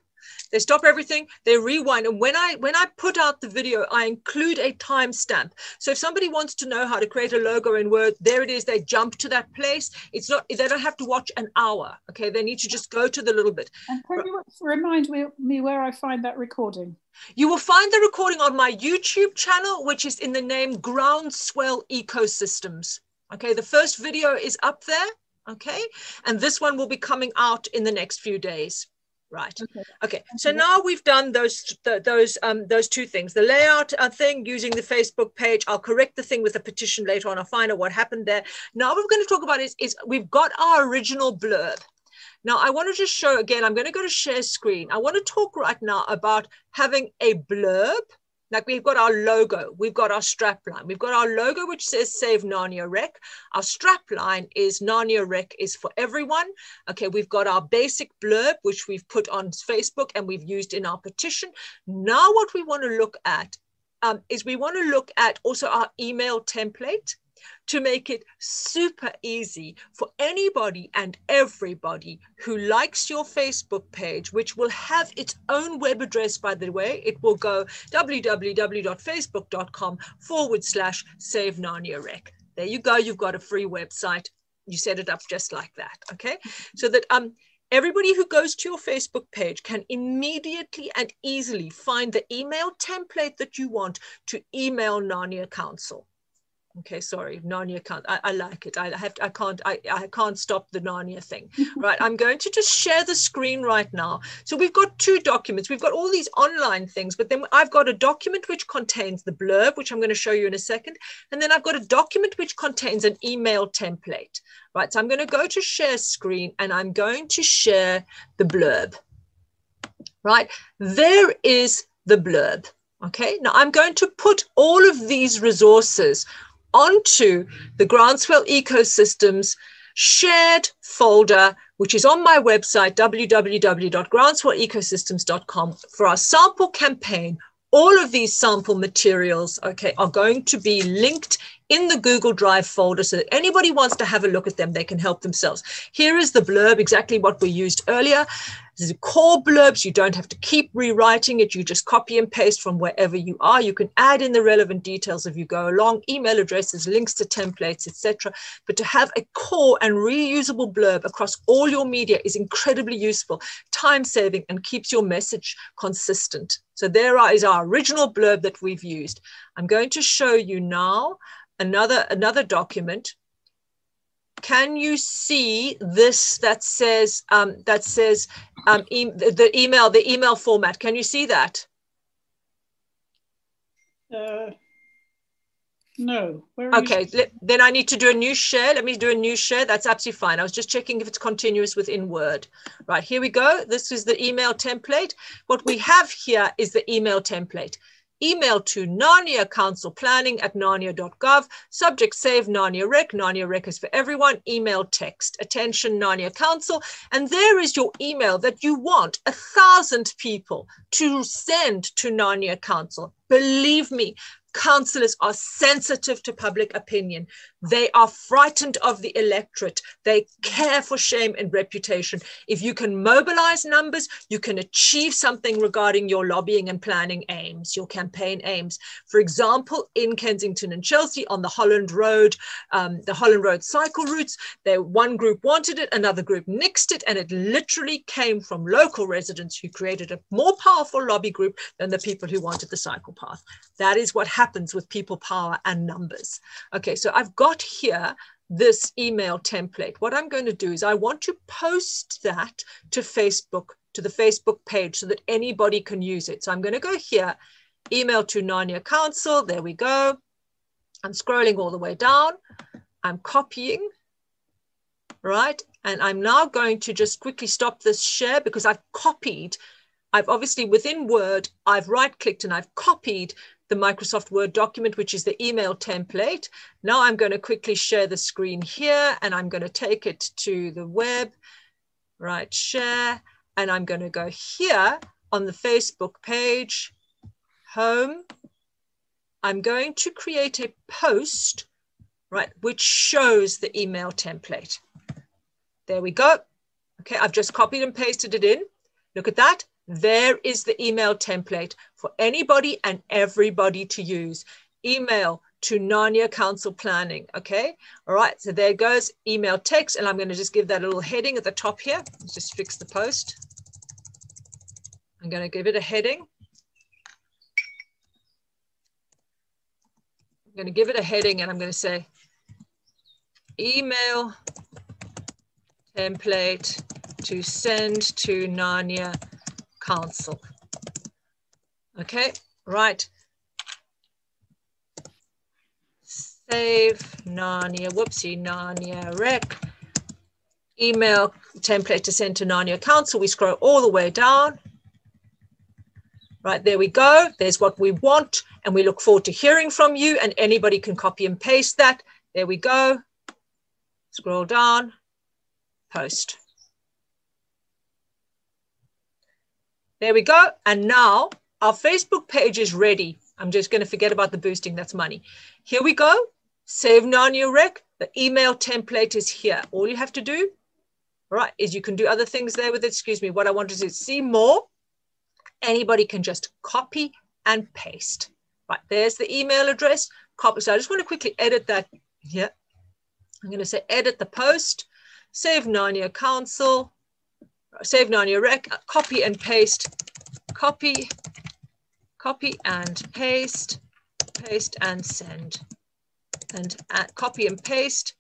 They stop everything, they rewind. And when I put out the video, I include a timestamp. So if somebody wants to know how to create a logo in Word, there it is, they jump to that place. It's not, they don't have to watch an hour. Okay, they need to just go to the little bit. And can you remind me where I find that recording? You will find the recording on my YouTube channel, which is in the name Groundswell Ecosystems. Okay, the first video is up there. Okay, and this one will be coming out in the next few days. Right. Okay. So now we've done those two things. The layout thing using the Facebook page. I'll correct the thing with the petition later on. I'll find out what happened there. Now what we're going to talk about is we've got our original blurb. Now I want to just show again, I'm going to go to share screen. I want to talk right now about having a blurb. Like we've got our logo, we've got our strap line, we've got our logo, which says Save Narnia Rec. Our strap line is Narnia Rec is for everyone. Okay, we've got our basic blurb, which we've put on Facebook and we've used in our petition. Now what we want to look at is we want to look at also our email template to make it super easy for anybody and everybody who likes your Facebook page, which will have its own web address, by the way. It will go www.facebook.com/Save Narnia Rec. There you go. You've got a free website. You set it up just like that. Okay. So that everybody who goes to your Facebook page can immediately and easily find the email template that you want to email Narnia Council. Okay, sorry, Narnia can't. I like it. I can't stop the Narnia thing. Right, I'm going to just share the screen right now. So we've got two documents. We've got all these online things, but then I've got a document which contains the blurb, which I'm going to show you in a second. And then I've got a document which contains an email template. Right, so I'm going to go to share screen and I'm going to share the blurb. Right, there is the blurb. Okay, now I'm going to put all of these resources onto the Groundswell Ecosystems shared folder, which is on my website, www.groundswellecosystems.com. For our sample campaign, all of these sample materials, okay, are going to be linked in the Google Drive folder so that anybody wants to have a look at them, they can help themselves. Here is the blurb, exactly what we used earlier. This is core blurbs. You don't have to keep rewriting it. You just copy and paste from wherever you are. You can add in the relevant details as you go along, email addresses, links to templates, etc. But to have a core and reusable blurb across all your media is incredibly useful, time-saving, and keeps your message consistent. So there is our original blurb that we've used. I'm going to show you now another document. Can you see this that says the email format? Can you see that? No. Okay, then I need to do a new share. Let me do a new share. That's absolutely fine. I was just checking if it's continuous within Word. Right, here we go. This is the email template. What we have here is the email template. Email to Narnia Council Planning at narnia.gov. Subject save Narnia Rec. Narnia Rec is for everyone. Email text. Attention Narnia Council. And there is your email that you want 1,000 people to send to Narnia Council. Believe me, councillors are sensitive to public opinion. They are frightened of the electorate. They care for shame and reputation. If you can mobilize numbers, you can achieve something regarding your lobbying and planning aims, your campaign aims. For example, in Kensington and Chelsea on the Holland Road cycle routes, one group wanted it, another group nixed it, and it literally came from local residents who created a more powerful lobby group than the people who wanted the cycle path. That is what happens with people power and numbers. Okay, so I've got here this email template. What I'm going to do is I want to post that to Facebook, to the Facebook page so that anybody can use it. So I'm going to go here, email to Narnia Council. There we go. I'm scrolling all the way down. I'm copying, right? And I'm now going to just quickly stop this share because I've copied. I've obviously within Word, I've right-clicked and I've copied the Microsoft Word document, which is the email template. Now I'm going to quickly share the screen here and I'm going to take it to the web, right, share, and I'm going to go here on the Facebook page, home. I'm going to create a post, right, which shows the email template. There we go. Okay, I've just copied and pasted it in. Look at that. There is the email template for anybody and everybody to use. Email to Narnia Council Planning, okay? All right, so there goes email text, and I'm going to just give that a little heading at the top here. Let's just fix the post. I'm going to give it a heading. I'm going to give it a heading, and I'm going to say email template to send to Narnia Council. Okay, right. Save Narnia, whoopsie, Narnia Rec. Email template to send to Narnia Council. We scroll all the way down. Right, there we go. There's what we want, and we look forward to hearing from you, and anybody can copy and paste that. There we go. Scroll down, post. There we go. And now our Facebook page is ready. I'm just going to forget about the boosting. That's money. Here we go. Save Narnia Rec. The email template is here. All you have to do, right, is you can do other things there with it. Excuse me. What I want to see more. Anybody can just copy and paste. Right, there's the email address. Copy. So I just want to quickly edit that here. I'm going to say edit the post. Save Narnia Council. Save Narnia Rec, copy and paste, copy and paste, paste and send. and copy and paste.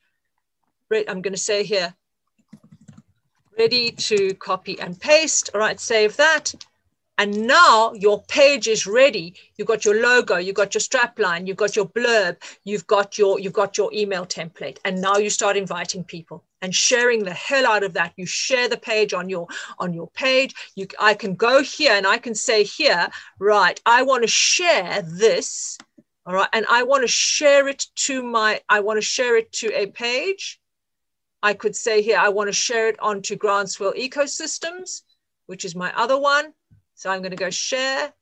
I'm going to say here, ready to copy and paste. All right, save that. And now your page is ready. You've got your logo, you've got your strapline, you've got your blurb, you've got your email template. And now you start inviting people and sharing the hell out of that. You share the page on your page. I can go here and I can say here, right, I want to share this. All right, and I want to share it to a page. I could say here, I want to share it onto Groundswell Ecosystems, which is my other one. So I'm going to go share,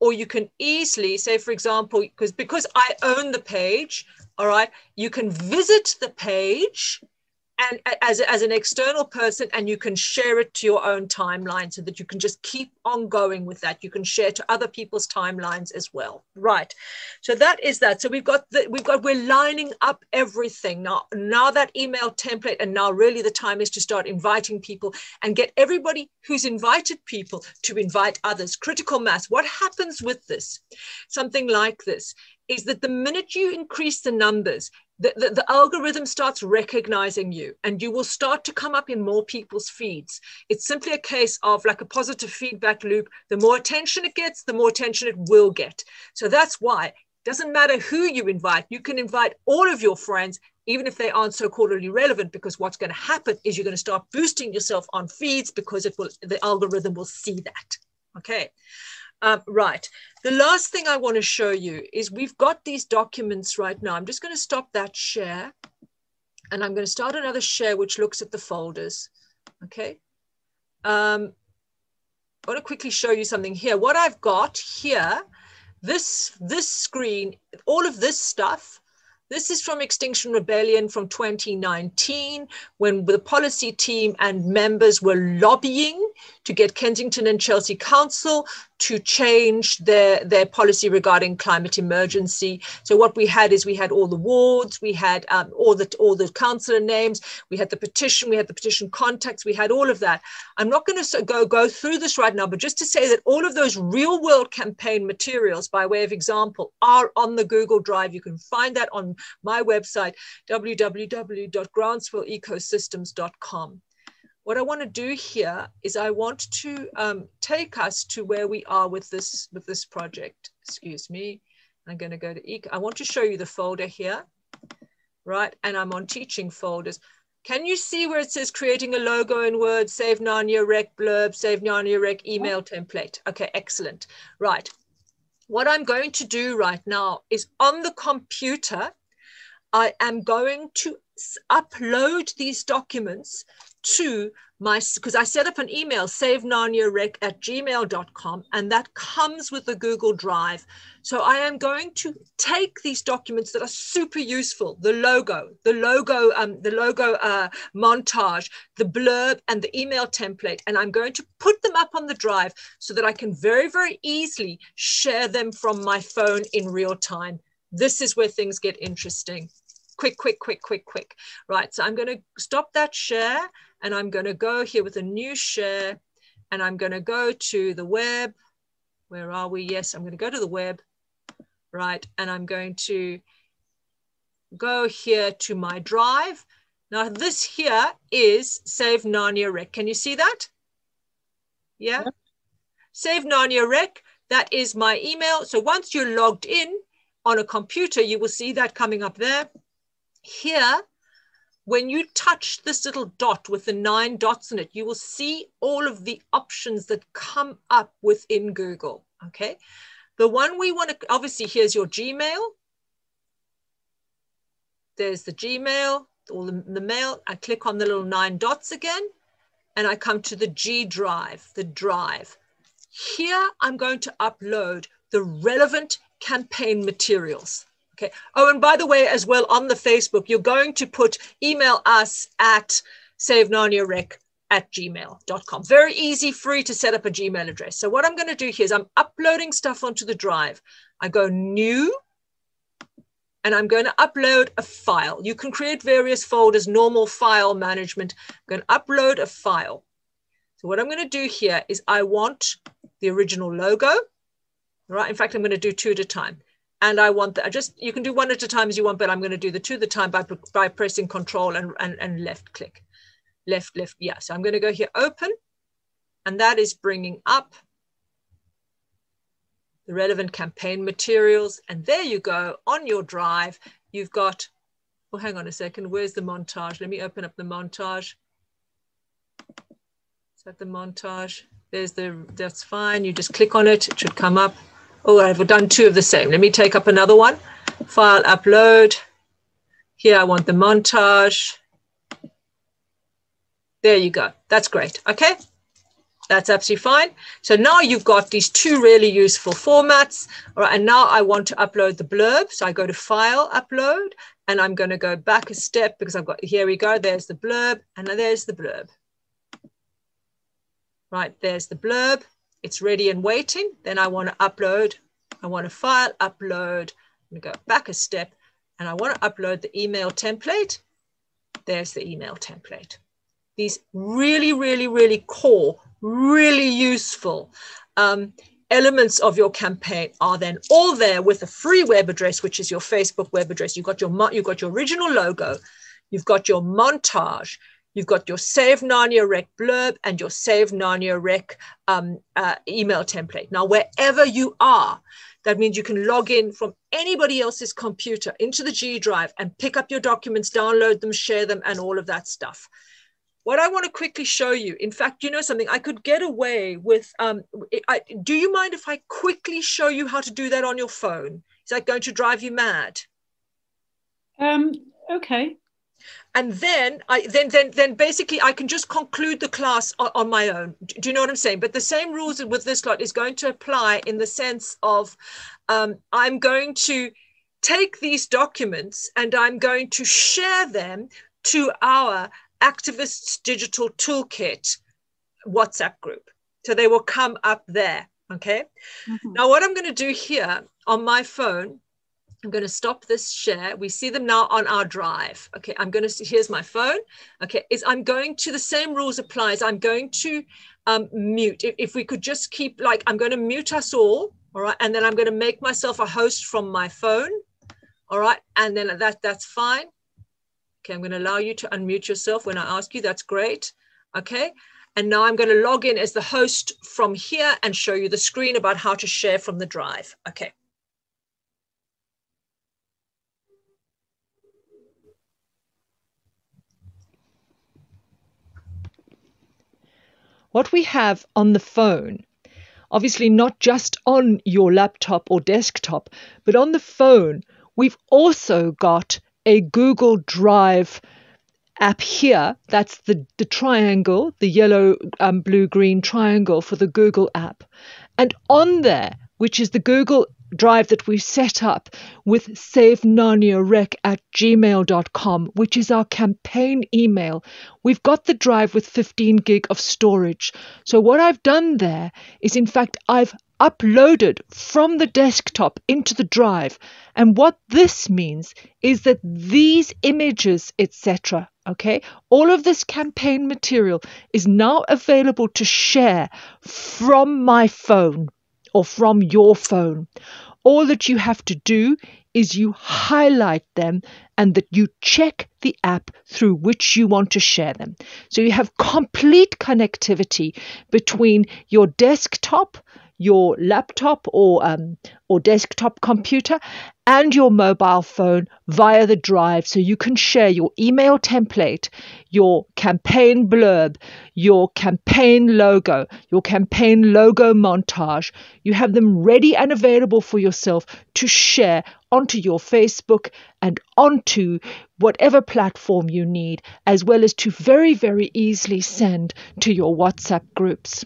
or you can easily say, for example, because I own the page, all right, you can visit the page and as an external person, and you can share it to your own timeline so that you can just keep on going with that. You can share to other people's timelines as well. Right. So that is that. So we're lining up everything now that email template, and now really the time is to start inviting people and get everybody who's invited people to invite others. Critical mass. What happens with this? Something like this is that the minute you increase the numbers, the algorithm starts recognizing you, and you will start to come up in more people's feeds. It's simply a case of like a positive feedback loop. The more attention it gets, the more attention it will get. So that's why it doesn't matter who you invite. You can invite all of your friends, even if they aren't so quarterly relevant, because what's going to happen is you're going to start boosting yourself on feeds because the algorithm will see that. Okay. Right. The last thing I want to show you is we've got these documents right now. I'm just going to stop that share, and I'm going to start another share which looks at the folders. Okay. I want to quickly show you something here. What I've got here, this screen, all of this stuff, this is from Extinction Rebellion from 2019, when the policy team and members were lobbying to get Kensington and Chelsea Council to change their policy regarding climate emergency. So what we had is we had all the wards, we had all the councillor names, we had the petition contacts, we had all of that. I'm not going to go through this right now, but just to say that all of those real world campaign materials, by way of example, are on the Google Drive. You can find that on my website, www.groundswellecosystems.com. What I want to do here is I want to take us to where we are with this project. Excuse me. I'm going to go to I want to show you the folder here, right? And I'm on teaching folders. Can you see where it says creating a logo in Word, save Narnia rec blurb, save Narnia rec email template? Okay, excellent. Right. What I'm going to do right now is on the computer, I am going to upload these documents to because I set up an email, savenarniarec@gmail.com, and that comes with the Google Drive. So I am going to take these documents that are super useful, the logo montage, the blurb, and the email template, and I'm going to put them up on the drive so that I can very, very easily share them from my phone in real time. This is where things get interesting. Quick. Right, so I'm going to stop that share, and I'm going to go here with a new share, and I'm going to go to the web. Where are we? Yes, I'm going to go to the web, right? And I'm going to go here to my drive. Now this here is Save Narnia Rec. Can you see that? Yeah? Save Narnia Rec, that is my email. So once you're logged in on a computer, you will see that coming up there. Here, when you touch this little dot with the 9 dots in it, you will see all of the options that come up within Google, okay? The one we want to, obviously, here's your Gmail. There's the Gmail, all the mail. I click on the little 9 dots again, and I come to the G drive, the drive. Here, I'm going to upload the relevant campaign materials. Okay. Oh, and by the way, as well, on the Facebook, you're going to email us at savenarniarec@gmail.com. Very easy, free to set up a Gmail address. So what I'm going to do here is I'm uploading stuff onto the drive. I go new, and I'm going to upload a file. You can create various folders, normal file management. I'm going to upload a file. So what I'm going to do here is I want the original logo, right? In fact, I'm going to do 2 at a time. And I want that. You can do one at a time as you want, but I'm going to do the two at a time by pressing Control and left click. Left. Yeah. So I'm going to go here, open. And that is bringing up the relevant campaign materials. And there you go on your drive. You've got, well, hang on a second. Where's the montage? Let me open up the montage. Is that the montage? That's fine. You just click on it. It should come up. Oh, I've done two of the same. Let me take up another one. File, upload. Here, I want the montage. There you go. That's great. Okay. That's absolutely fine. So now you've got these two really useful formats. All right. And now I want to upload the blurb. So I go to File, Upload, and I'm going to go back a step because I've got, here we go. There's the blurb, and there's the blurb. Right. There's the blurb. It's ready and waiting. Then I want to upload. I want to File, Upload. I'm going to go back a step, and I want to upload the email template. There's the email template. These really, really, really core, really useful elements of your campaign are then all there with a free web address, which is your Facebook web address. You've got your original logo. You've got your montage. You've got your Save Narnia Rec blurb and your Save Narnia Rec email template. Now, wherever you are, that means you can log in from anybody else's computer into the G Drive and pick up your documents, download them, share them, and all of that stuff. What I want to quickly show you, in fact, you know something, I could get away with, do you mind if I quickly show you how to do that on your phone? Is that going to drive you mad? Okay. And then basically I can just conclude the class on my own. Do you know what I'm saying? But the same rules with this lot is going to apply in the sense of I'm going to take these documents and I'm going to share them to our Activists Digital Toolkit WhatsApp group. So they will come up there, okay? Mm-hmm. Now what I'm going to do here on my phone, I'm going to stop this share. We see them now on our drive. Okay, here's my phone. Okay, I'm going to, the same rules applies. I'm going to mute. If we could just keep, like, I'm going to mute us all right? And then I'm going to make myself a host from my phone, all right? And then that's fine. Okay, I'm going to allow you to unmute yourself when I ask you. That's great. Okay, and now I'm going to log in as the host from here and show you the screen about how to share from the drive. Okay. What we have on the phone, obviously not just on your laptop or desktop, but on the phone, we've also got a Google Drive app here. That's the triangle, the yellow, blue, green triangle for the Google app. And on there, which is the Google Drive that we set up with savenarniarec@gmail.com, which is our campaign email. We've got the drive with 15 gig of storage. So what I've done there is, in fact, I've uploaded from the desktop into the drive. And what this means is that these images, etc., okay, all of this campaign material is now available to share from my phone or from your phone. All that you have to do is you highlight them and that you check the app through which you want to share them. So you have complete connectivity between your desktop, your laptop or desktop computer and your mobile phone via the drive. So you can share your email template, your campaign blurb, your campaign logo montage. You have them ready and available for yourself to share onto your Facebook and onto whatever platform you need, as well as to very, very easily send to your WhatsApp groups.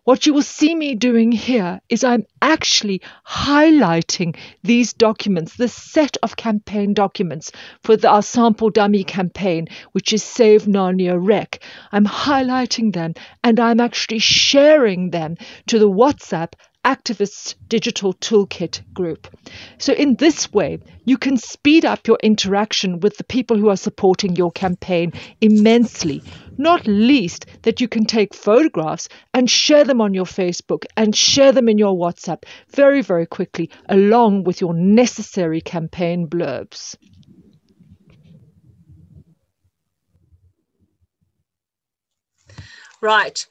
What you will see me doing here is I'm actually highlighting these documents, this set of campaign documents for our sample dummy campaign, which is Save Narnia Rec. I'm highlighting them and I'm actually sharing them to the WhatsApp Activists Digital Toolkit group. So in this way, you can speed up your interaction with the people who are supporting your campaign immensely, not least that you can take photographs and share them on your Facebook and share them in your WhatsApp very, very quickly, along with your necessary campaign blurbs. Right.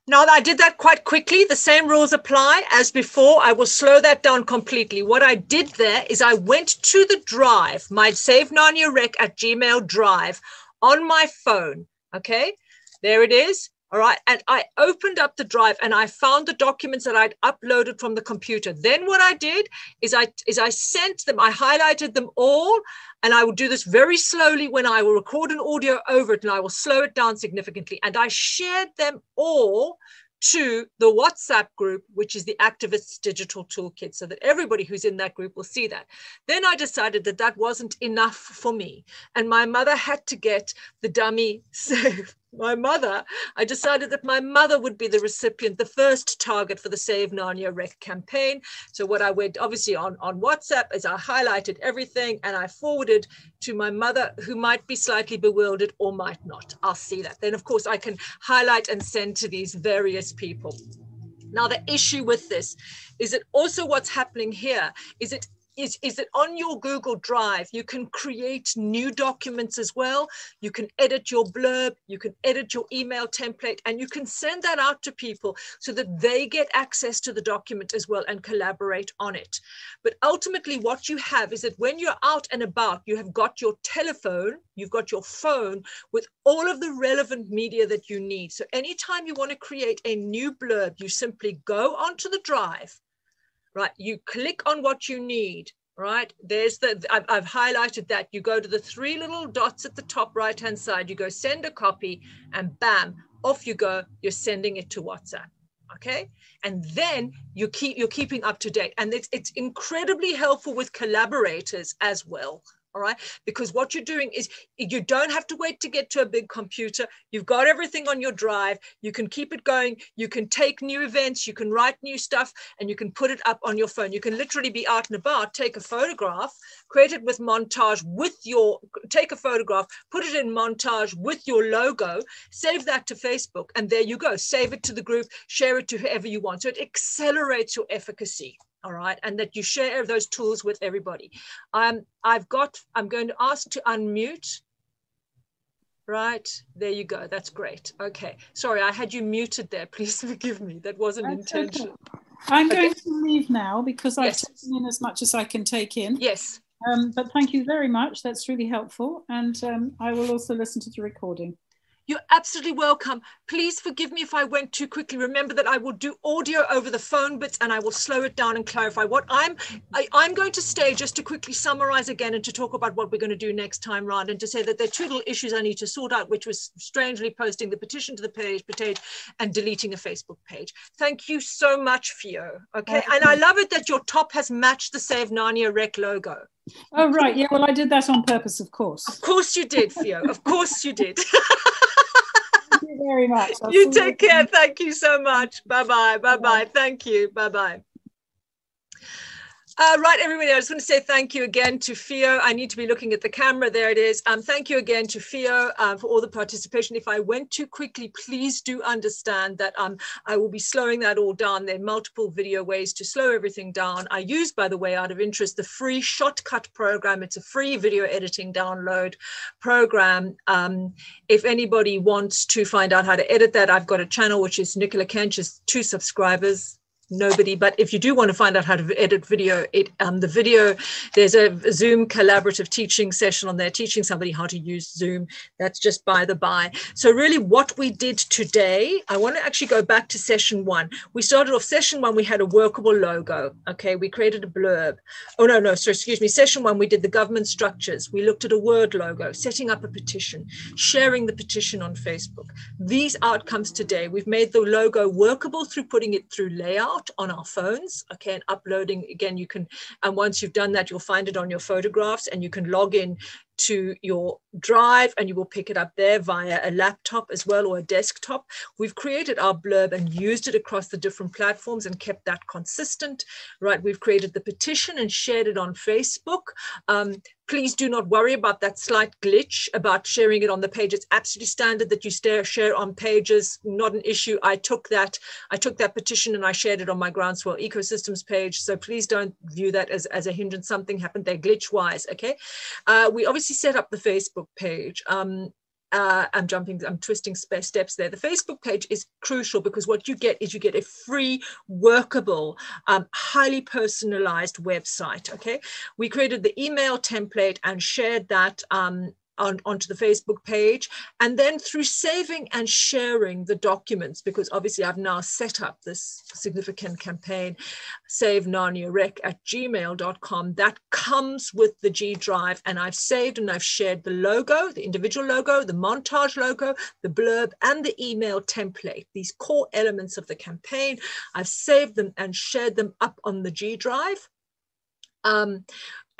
Now, I did that quite quickly. The same rules apply as before. I will slow that down completely. What I did there is I went to the drive, my savenaniarec@gmail drive on my phone. Okay, there it is. All right. And I opened up the drive and I found the documents that I'd uploaded from the computer. Then what I did is I sent them, I highlighted them all, and I will do this very slowly when I will record an audio over it, and I will slow it down significantly. And I shared them all to the WhatsApp group, which is the Activists Digital Toolkit, so that everybody who's in that group will see that. Then I decided that that wasn't enough for me, and my mother had to get the dummy save. I decided that my mother would be the recipient, the first target for the Save Narnia Rec campaign. So what I went obviously on WhatsApp is I highlighted everything and I forwarded to my mother, who might be slightly bewildered or might not. I'll see that. Then of course I can highlight and send to these various people. Now the issue with this is that also what's happening here is that on your Google Drive, you can create new documents as well. You can edit your blurb, you can edit your email template, and you can send that out to people so that they get access to the document as well and collaborate on it. But ultimately what you have is that when you're out and about, you have got your telephone, you've got your phone with all of the relevant media that you need. So anytime you want to create a new blurb, you simply go onto the drive. Right, you click on what you need, right? There's I've highlighted that. You go to the three little dots at the top right-hand side, you go send a copy, and bam, off you go, you're sending it to WhatsApp, okay? And then you're keeping up to date. And it's incredibly helpful with collaborators as well. All right, because what you're doing is you don't have to wait to get to a big computer. You've got everything on your drive. You can keep it going. You can take new events. You can write new stuff, and you can put it up on your phone. You can literally be out and about, take a photograph, create it with montage take a photograph, put it in montage with your logo, save that to Facebook, and there you go. Save it to the group, share it to whoever you want. So it accelerates your efficacy. All right, and that you share those tools with everybody. I'm going to ask to unmute. Right, there you go. That's great. Okay, sorry, I had you muted there. Please forgive me. That wasn't intentional. Okay. I'm going to leave now because I've taken in as much as I can take in. Yes. But thank you very much. That's really helpful. And I will also listen to the recording. You're absolutely welcome. Please forgive me if I went too quickly. Remember that I will do audio over the phone bits and I will slow it down and clarify what I'm going to stay just to quickly summarize again and to talk about what we're going to do next time round, and to say that there are two little issues I need to sort out, which was strangely posting the petition to the page and deleting a Facebook page. Thank you so much, Fio. Okay. And I love it that your top has matched the Save Narnia Rec logo. Oh, right. Yeah, well, I did that on purpose, of course. Of course you did, Fio. Of course you did. Thank you very much. You take care. Thank you so much. Bye-bye. Bye-bye. Thank you. Bye-bye. Right, everybody, I just want to say thank you again to Fio. I need to be looking at the camera. There it is. Thank you again to Fio for all the participation. If I went too quickly, please do understand that I will be slowing that all down. There are multiple video ways to slow everything down. I use, by the way, out of interest, the free Shotcut program. It's a free video editing download program. If anybody wants to find out how to edit that, I've got a channel, which is Nicola Kench, has 2 subscribers. Nobody, but if you do want to find out how to edit video, there's a Zoom collaborative teaching session on there, teaching somebody how to use Zoom. That's just by the by. So really what we did today, I want to actually go back to session 1. We started off session 1, we had a workable logo. Okay, we created a blurb. Oh, no, so excuse me. Session 1, we did the government structures. We looked at a Word logo, setting up a petition, sharing the petition on Facebook. These outcomes today, we've made the logo workable through putting it through layout. screenshot on our phones, okay, and uploading, again, you can, and once you've done that, you'll find it on your photographs, and you can log in to your drive and you will pick it up there via a laptop as well, or a desktop. We've created our blurb and used it across the different platforms and kept that consistent, right? We've created the petition and shared it on Facebook. Please do not worry about that slight glitch about sharing it on the page. It's absolutely standard that you share on pages, not an issue. I took that petition and I shared it on my Groundswell ecosystems page. So please don't view that as a hindrance. Something happened there glitch wise, okay? We obviously set up the Facebook page. I'm twisting steps there. The Facebook page is crucial because what you get is you get a free, workable, highly personalized website, okay? We created the email template and shared that onto the Facebook page, and then through saving and sharing the documents, because obviously I've now set up this significant campaign, savenaniarec@gmail.com, that comes with the G Drive, and I've saved and I've shared the logo, the individual logo, the montage logo, the blurb, and the email template, these core elements of the campaign. I've saved them and shared them up on the G Drive.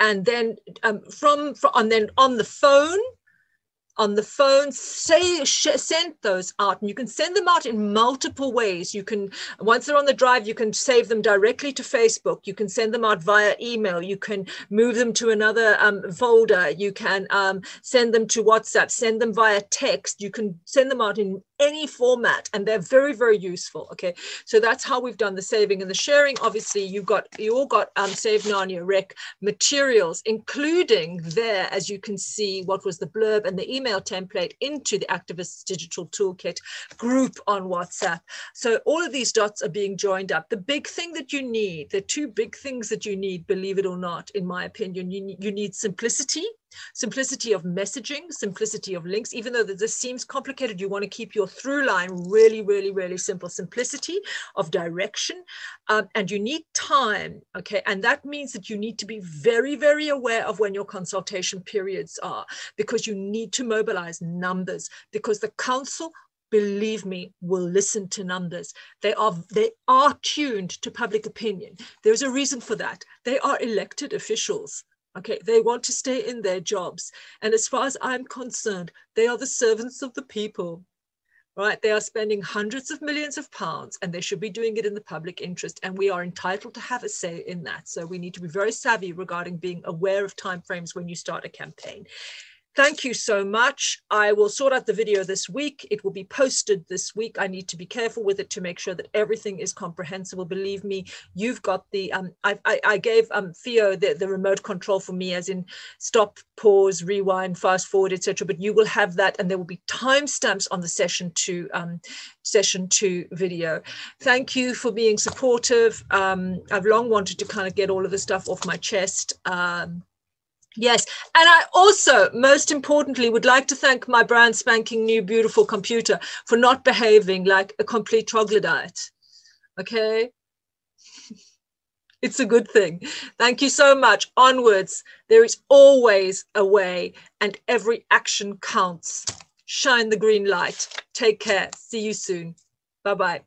And then and then on the phone, send those out, and you can send them out in multiple ways. You can, once they're on the drive, you can save them directly to Facebook. You can send them out via email. You can move them to another folder. You can send them to WhatsApp, send them via text. You can send them out in any format, and they're very, very useful. Okay, so that's how we've done the saving and the sharing. Obviously, you all got Save Narnia Rec materials, including there, as you can see, what was the blurb and the email template into the Activists Digital Toolkit group on WhatsApp. So all of these dots are being joined up. The big thing that you need, the two big things that you need, believe it or not, in my opinion, you need simplicity. Simplicity of messaging, simplicity of links. Even though this seems complicated, you want to keep your through line really, really, really simple. Simplicity of direction, and you need time, okay? And that means that you need to be very, very aware of when your consultation periods are, because you need to mobilize numbers, because the council, believe me, will listen to numbers. They are tuned to public opinion. There's a reason for that. They are elected officials. Okay, they want to stay in their jobs. And as far as I'm concerned, they are the servants of the people, right? They are spending hundreds of millions of pounds, and they should be doing it in the public interest. And we are entitled to have a say in that. So we need to be very savvy regarding being aware of timeframes when you start a campaign. Thank you so much. I will sort out the video this week. It will be posted this week. I need to be careful with it to make sure that everything is comprehensible. Believe me, you've got the, I gave Theo the remote control for me, as in stop, pause, rewind, fast forward, etc. But you will have that, and there will be timestamps on the session 2 video. Thank you for being supportive. I've long wanted to kind of get all of the stuff off my chest. Yes, and I also, most importantly, would like to thank my brand spanking new beautiful computer for not behaving like a complete troglodyte, okay? It's a good thing. Thank you so much. Onwards, there is always a way, and every action counts. Shine the green light. Take care. See you soon. Bye-bye.